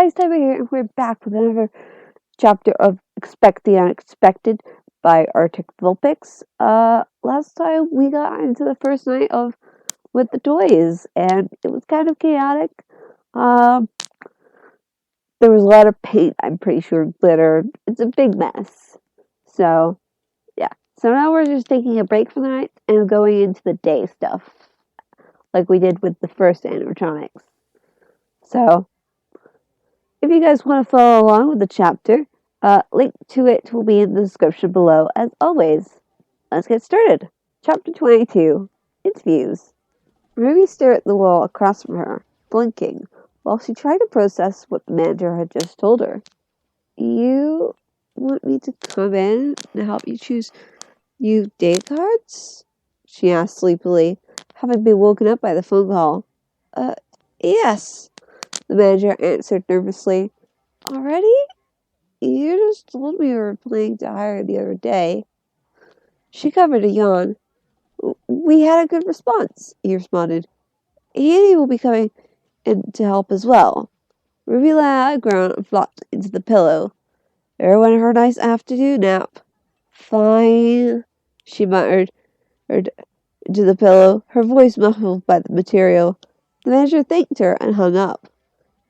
guys, Tighebo here, and we're back with another chapter of Expect the Unexpected by Arctic Vulpix. Last time we got into the first night of with the toys, and it was kind of chaotic. Um, there was a lot of paint, I'm pretty sure, glitter. It's a big mess. So, yeah. So now we're just taking a break for the night and going into the day stuff, like we did with the first animatronics. So, if you guys want to follow along with the chapter, link to it will be in the description below, as always. Let's get started. Chapter 22, Interviews. Ruby stared at the wall across from her, blinking, while she tried to process what the manager had just told her. You want me to come in and help you choose new day cards? She asked sleepily, having been woken up by the phone call. Yes, the manager answered nervously. Already? You just told me you were planning to hire the other day. She covered a yawn. We had a good response, he responded. Annie will be coming in to help as well. Ruby let out a groan and flopped into the pillow. Everyone had her nice afternoon nap. Fine, she muttered into the pillow, her voice muffled by the material. The manager thanked her and hung up.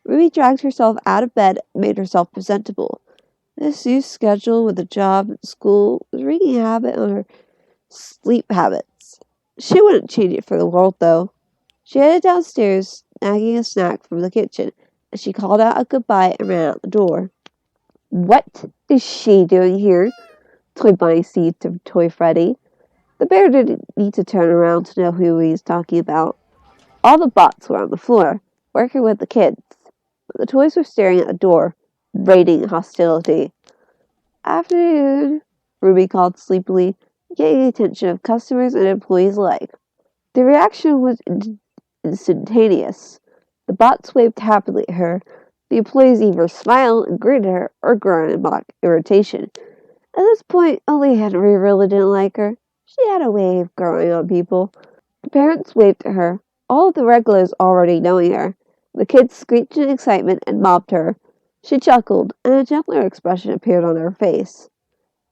Ruby dragged herself out of bed and made herself presentable. This new schedule with a job and school was wreaking havoc on her sleep habits. She wouldn't change it for the world, though. She headed downstairs, snagging a snack from the kitchen, and she called out a goodbye and ran out the door. What is she doing here? Toy Bunny seized to Toy Freddy. The bear didn't need to turn around to know who he was talking about. All the bots were on the floor, working with the kids, but the toys were staring at the door, radiating hostility. Afternoon, Ruby called sleepily, getting the attention of customers and employees alike. The reaction was instantaneous. The bots waved happily at her. The employees either smiled and greeted her or groaned in mock irritation. At this point, only Henry really didn't like her. She had a way of growing on people. The parents waved at her, all of the regulars already knowing her. The kids screeched in excitement and mobbed her. She chuckled, and a gentler expression appeared on her face.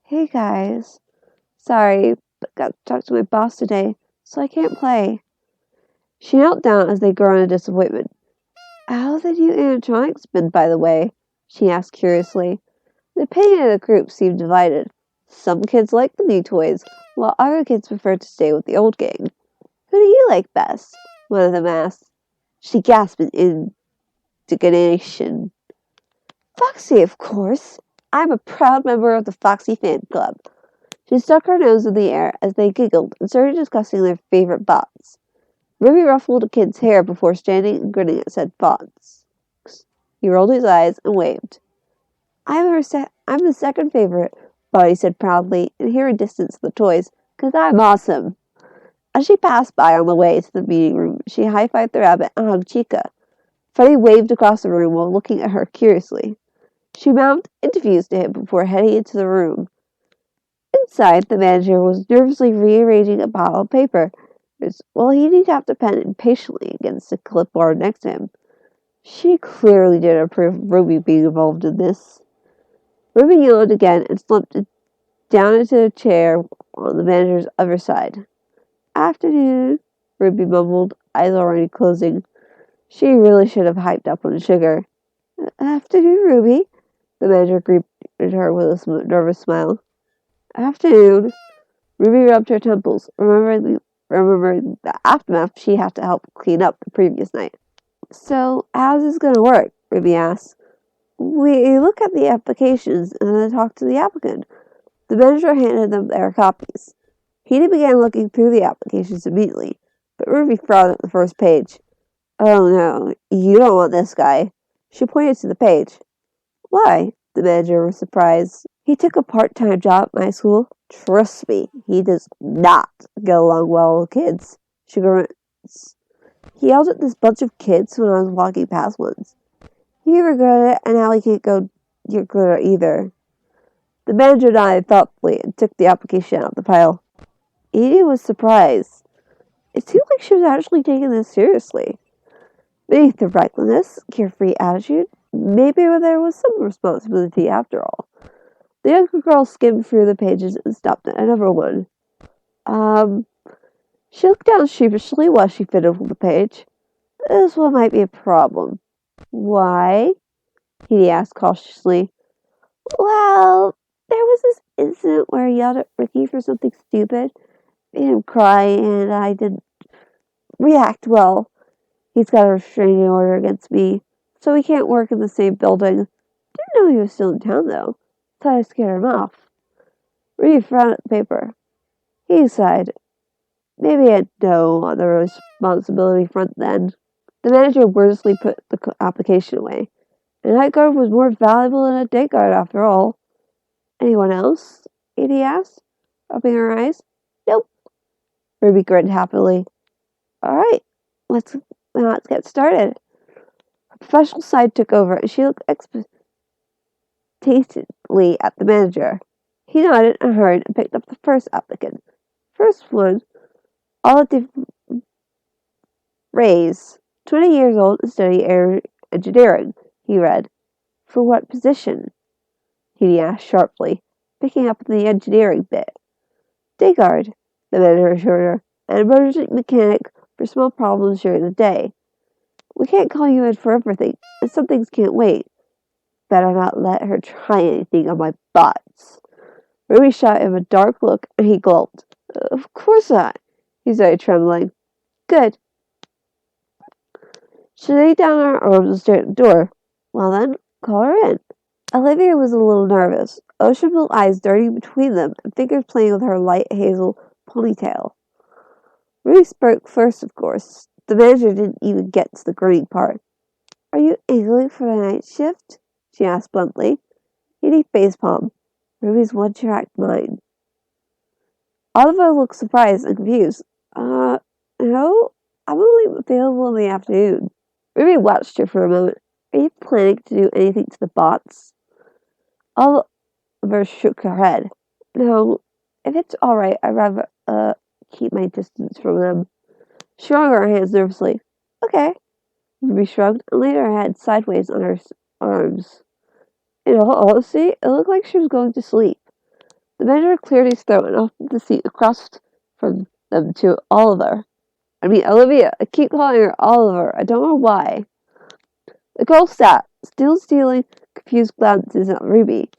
Hey guys. Sorry, but got to talk to my boss today, so I can't play. She knelt down as they groaned in disappointment. How have the new animatronics been, by the way? She asked curiously. The opinion of the group seemed divided. Some kids liked the new toys, while other kids preferred to stay with the old gang. Who do you like best? One of them asked. She gasped in indignation. Foxy, of course. I'm a proud member of the Foxy fan club. She stuck her nose in the air as they giggled and started discussing their favorite bots. Ruby ruffled a kid's hair before standing and grinning at said bots. He rolled his eyes and waved. I'm the second favorite, Bonnie said proudly, in hearing distance of the toys, 'cause I'm awesome. As she passed by on the way to the meeting room, she high-fived the rabbit and hugged Chica. Freddie waved across the room while looking at her curiously. She mouthed interviews to him before heading into the room. Inside, the manager was nervously rearranging a pile of paper, while he tapped a pen impatiently against the clipboard next to him. She clearly didn't approve of Ruby being involved in this. Ruby yawned again and slumped down into a chair on the manager's other side. Afternoon, Ruby mumbled, eyes already closing. She really should have hyped up on sugar. Afternoon, Ruby, the manager greeted her with a nervous smile. Afternoon. Ruby rubbed her temples, remembering the aftermath she had to help clean up the previous night. So, how's this going to work? Ruby asked. We look at the applications and then talk to the applicant. The manager handed them their copies. He began looking through the applications immediately, but Ruby frowned at the first page. Oh no, you don't want this guy. She pointed to the page. Why? The manager was surprised. He took a part-time job at my school. Trust me, he does not get along well with kids. She grunts. He yelled at this bunch of kids when I was walking past once. He regretted it, and now he can't go near glitter either. The manager nodded thoughtfully and took the application out of the pile. Edie was surprised. It seemed like she was actually taking this seriously. Beneath the recklessness, carefree attitude, maybe there was some responsibility after all. The younger girl skimmed through the pages and stopped at another one. Um, she looked down sheepishly while she fiddled with the page. This one might be a problem. Why? He asked cautiously. Well, there was this incident where I yelled at Ricky for something stupid, made him cry, and I didn't react well. He's got a restraining order against me, so we can't work in the same building. Didn't know he was still in town, though. Thought I scared him off. Rudy frowned at the paper. He sighed. Maybe I had no on the responsibility front then. The manager wordlessly put the application away. A night guard was more valuable than a day guard, after all. Anyone else? Edie asked, rubbing her eyes. Nope. Ruby grinned happily. All right, let's get started. Her professional side took over, and she looked expectantly at the manager. He nodded and hurried and picked up the first applicant. First one, Olive Reyes, 20 years old and studying air engineering, he read. For what position? He asked sharply, picking up the engineering bit. Day guard, the manager assured her, an emergency mechanic for small problems during the day. We can't call you in for everything, and some things can't wait. Better not let her try anything on my bots. Ruby shot him a dark look, and he gulped. Of course not, he said, trembling. Good. She laid down her arms and stared at the door. Well then, call her in. Olivia was a little nervous, ocean blue eyes darting between them and fingers playing with her light hazel ponytail. Ruby spoke first, of course. The manager didn't even get to the grinning part. Are you angling for the night shift? She asked bluntly. Edie facepalm. Ruby's one-track mind. Oliver looked surprised and confused. No, I'm only available in the afternoon. Ruby watched her for a moment. Are you planning to do anything to the bots? Oliver shook her head. No, if it's all right, I'd rather keep my distance from them. She wrung her hands nervously. Okay. Ruby shrugged and laid her head sideways on her arms. In all honesty, it looked like she was going to sleep. The manager cleared his throat and offered the seat across from them to Oliver. Olivia. I keep calling her Oliver. I don't know why. The girl sat, still stealing confused glances at Ruby.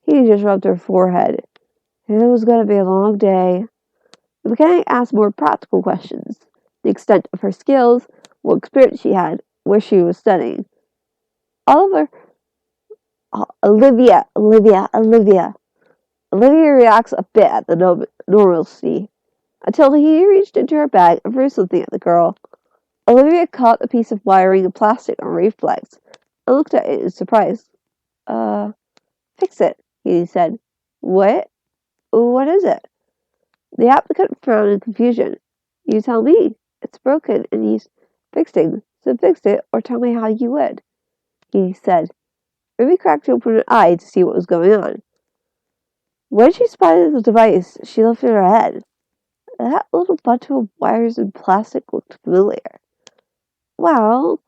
He just rubbed her forehead. It was going to be a long day. The mechanic asked more practical questions. The extent of her skills, what experience she had, where she was studying. Olivia. Olivia reacts a bit at the normalcy, until he reached into her bag and threw something at the girl. Olivia caught a piece of wiring and plastic on reflex and looked at it in surprise. Fix it, he said. What? What is it? The applicant frowned in confusion. You tell me. It's broken and needs fixing, so fix it or tell me how you would, he said. Ruby cracked open an eye to see what was going on. When she spotted the device, she lifted her head. That little bundle of wires and plastic looked familiar. Wow.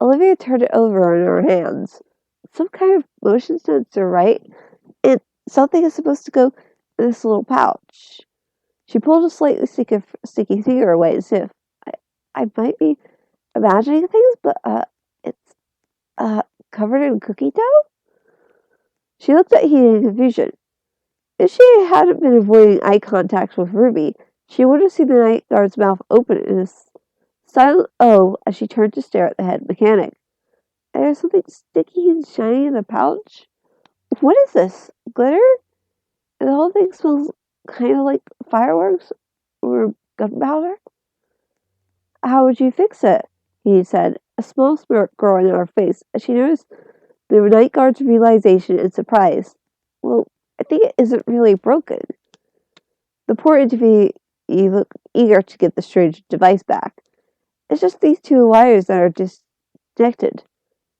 Olivia turned it over in her hands. Some kind of motion sensor, right? And something is supposed to go in this little pouch. She pulled a slightly sticky finger away and sniffed. I might be imagining things, but it's covered in cookie dough? She looked at Edie in confusion. If she hadn't been avoiding eye contact with Ruby, she would have seen the night guard's mouth open in a silent O as she turned to stare at the head mechanic. There's something sticky and shiny in the pouch? What is this? Glitter? And the whole thing smells kind of like fireworks or gunpowder? How would you fix it? He said, a small smirk growing on her face as she noticed the night guard's realization and surprise. Well, I think it isn't really broken. The poor interviewee looked eager to get the strange device back. It's just these two wires that are disconnected.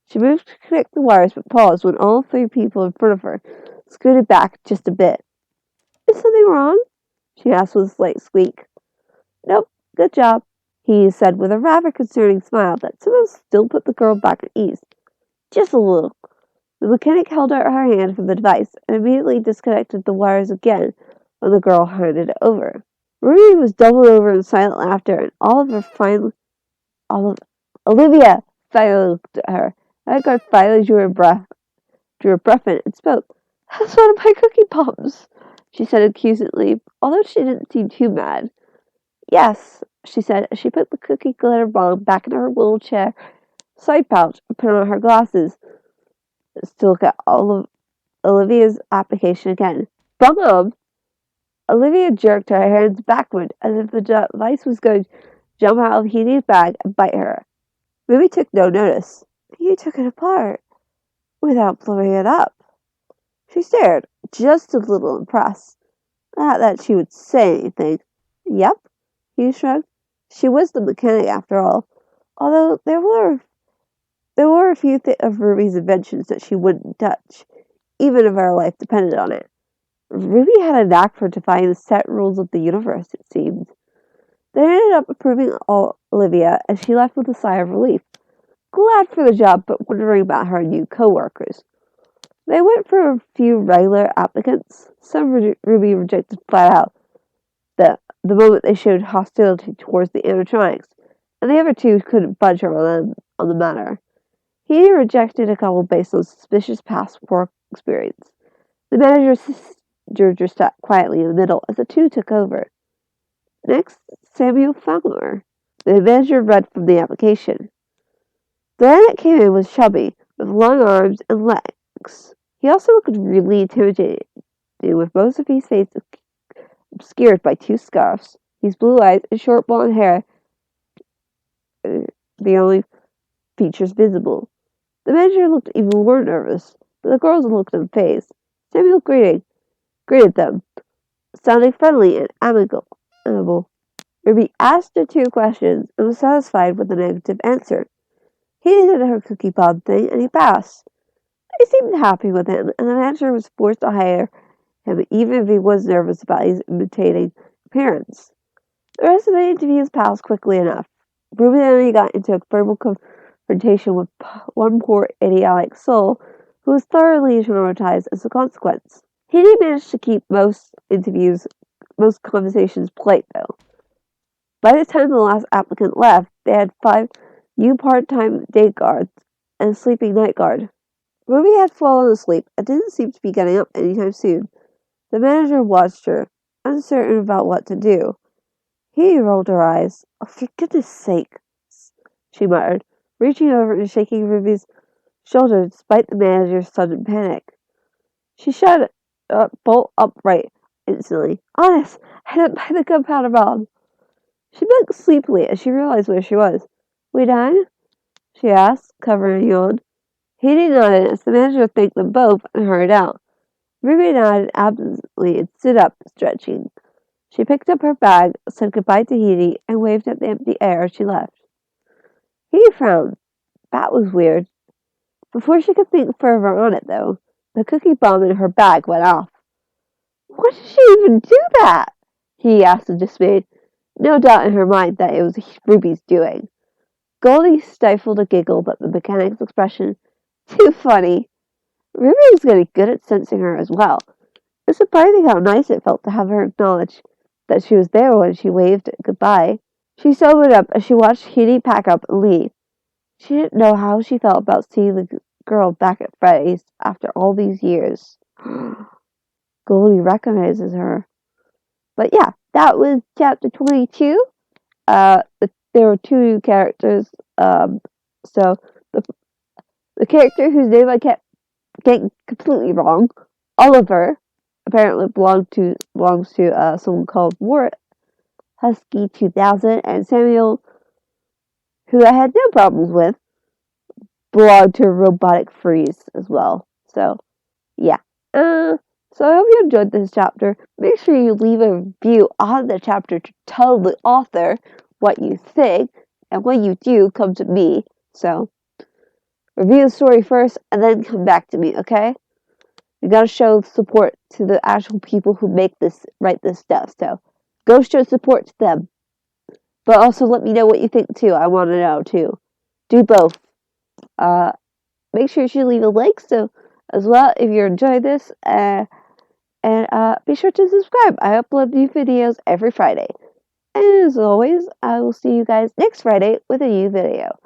She moved to connect the wires but paused when all three people in front of her scooted back just a bit. Is something wrong? She asked with a slight squeak. Nope, good job, he said with a rather concerning smile that somehow still put the girl back at ease. Just a little. The mechanic held out her hand for the device and immediately disconnected the wires again when the girl handed it over. Ruby was doubled over in silent laughter, and Olivia finally looked at her. Edgar finally drew a breath in and spoke. "That's one of my cookie bombs," she said accusingly, although she didn't seem too mad. "Yes," she said as she put the cookie glitter bomb back in her little chair side pouch and put on her glasses to look at Olivia's application again. "Bomb!" Olivia jerked her hands backward as if the device was going to jump out of Healy's bag and bite her. Ruby took no notice. "You took it apart without blowing it up." She stared, just a little impressed. Not that she would say anything. "Yep," he shrugged. She was the mechanic after all, although there were a few of Ruby's inventions that she wouldn't touch, even if her life depended on it. Ruby had a knack for defying the set rules of the universe, it seemed. They ended up approving Olivia, and she left with a sigh of relief, glad for the job but wondering about her new co-workers. They went for a few regular applicants. Some Ruby rejected flat out the moment they showed hostility towards the animatronics, and the other two couldn't budge on the matter. He rejected a couple based on suspicious past work experience. The manager's sister just sat quietly in the middle as the two took over. Next, Samuel Fowler. The manager read from the application. The man that came in was chubby, with long arms and legs. He also looked really intimidating, with most of his face obscured by two scarves. His blue eyes and short blonde hair the only features visible. The manager looked even more nervous, but the girls looked unfazed. Samuel greeted them, sounding friendly and amicable. Ruby asked her 2 questions and was satisfied with the negative answer. He did her cookie bomb thing and he passed. They seemed happy with him, and the manager was forced to hire him even if he was nervous about his imitating appearance. The rest of the interviews passed quickly enough. Ruby only got into a verbal confrontation with one poor idiotic soul who was thoroughly traumatized as a consequence. He did manage to keep most conversations polite, though. By the time the last applicant left, they had 5 new part-time day guards and a sleeping night guard. Ruby had fallen asleep and didn't seem to be getting up anytime soon. The manager watched her, uncertain about what to do. He rolled her eyes. "Oh, for goodness sake," she muttered, reaching over and shaking Ruby's shoulder despite the manager's sudden panic. She shot bolt upright instantly. "Honest, I didn't buy the gunpowder bomb." She blinked sleepily as she realized where she was. "We done?" she asked, covering a yawn. He nodded as the manager thanked them both and hurried out. Ruby nodded absently and stood up, stretching. She picked up her bag, said goodbye to Heidi, and waved at the empty air as she left. He frowned. That was weird. Before she could think further on it, though, the cookie bomb in her bag went off. "Why did she even do that?" he asked in dismay, no doubt in her mind that it was Ruby's doing. Goldie stifled a giggle at the mechanic's expression. Too funny. Ruby was getting good at sensing her as well. It was surprising how nice it felt to have her acknowledge that she was there when she waved goodbye. She sobered up as she watched Heidi pack up and leave. She didn't know how she felt about seeing the girl back at Freddy's after all these years. Goldie recognizes her. But yeah, that was chapter 22. There were 2 new characters. So the character whose name I kept getting completely wrong, Oliver, apparently belongs to someone called War Husky 2000, and Samuel, who I had no problems with, belonged to Robotic Freeze as well. So yeah. So I hope you enjoyed this chapter. Make sure you leave a review on the chapter to tell the author what you think, and when you do, come to me. So review the story first and then come back to me, okay? You gotta show support to the actual people who write this stuff. So go show support to them. But also let me know what you think too. I want to know too. Do both. make sure you leave a like so as well if you enjoyed this. And be sure to subscribe. I upload new videos every Friday. And as always, I will see you guys next Friday with a new video.